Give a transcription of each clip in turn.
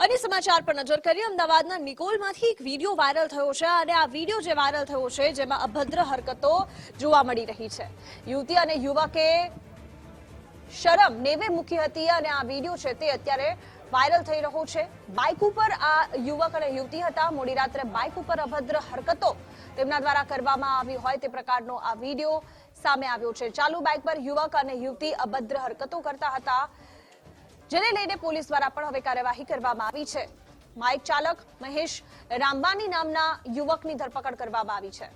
અને સમાચાર પર નજર કરીએ અમદાવાદના નિકોલમાંથી એક વિડીયો વાયરલ થયો છે અને આ વિડીયો જે વાયરલ થયો છે જેમાં અભદ્ર હરકતો જોવા મળી રહી છે। યુવતી અને યુવકે શરમ નેવે મૂકી હતી અને આ વિડીયો છે તે અત્યારે વાયરલ થઈ રહ્યો છે। બાઇક ઉપર આ યુવક અને યુવતી હતા। મોડી રાત્રે બાઇક ઉપર અભદ્ર હરકતો તેમના દ્વારા કરવામાં આવી હોય તે પ્રકારનો આ વિડીયો સામે આવ્યો છે। ચાલુ બાઇક પર યુવક અને યુવતી અભદ્ર હરકતો કરતા હતા, જેને લઈને પોલીસ દ્વારા પણ હવે કાર્યવાહી કરવામાં આવી છે। બાઇક ચાલક મહેશ રામબાની નામના યુવકની ધરપકડ કરવામાં આવી છે।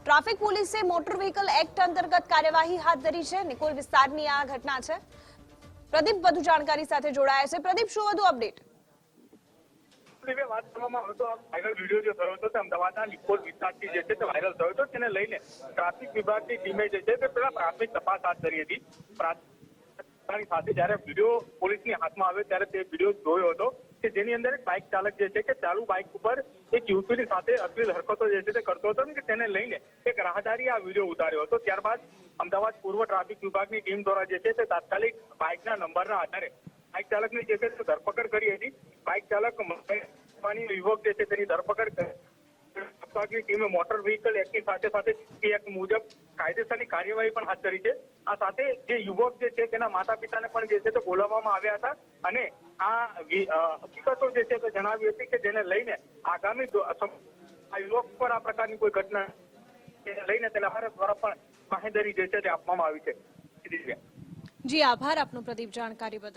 ટ્રાફિક પોલીસે મોટર વ્હીકલ એક્ટ અંતર્ગત કાર્યવાહી હાથ ધરી છે। નિકોલ વિસ્તારની આ ઘટના છે। પ્રદીપ વધુ જાણકારી સાથે જોડાયા છે। પ્રદીપ, શું વધુ અપડેટ? વાત કરવામાં આવે તો આ વાયરલ વિડીયો જે થયો હતો તે અમદાવાદના નિકોલ વિસ્તારથી જે છે તે વાયરલ થયો હતો, તેને લઈને ટ્રાફિક વિભાગની ટીમે જે છે તે પેલા પ્રાથમિક તપાસ હાથ ધરી હતી। સાથે જયારે વિડીયો પોલીસની હાથમાં આવ્યો ત્યારે તે વિડીયો જોયો હતો કે જેની અંદર એક બાઇક ચાલક જે છે કે ચાલુ બાઇક ઉપર એક યુવતીની સાથે અશ્લીલ હરકતો જે છે તે કરતો હતો કે તેને લઈને એક રાહદારીએ આ વિડીયો ઉતાર્યો હતો। ત્યારબાદ અમદાવાદ પૂર્વ ટ્રાફિક વિભાગની ટીમ દ્વારા જે છે તે તાત્કાલિક બાઇકના નંબરના આધારે બાઇક ચાલકની જે છે તે ધરપકડ કરી હતી। બાઇક ચાલક યુવક જે છે તેની ધરપકડ વિભાગની ટીમે મોટર વ્હીકલ એક્ટની સાથે સાથે એક્ટ મુજબ કાયદેસરની કાર્યવાહી પણ હાથ ધરી છે। આ સાથે જે યુવક જે છે તેના માતા પિતાને પણ જે છે તે બોલાવવામાં આવ્યા હતા અને આ હકીકતો જે છે તે જણાવી હતી કે જેને લઈને આગામી આ યુવક પર આ પ્રકારની કોઈ ઘટના લઈને તેના ભારત દ્વારા પણ બાંહેધરી જે છે તે આપવામાં આવી છે। જી આભાર આપનો પ્રદીપ, જાણકારી બદલ।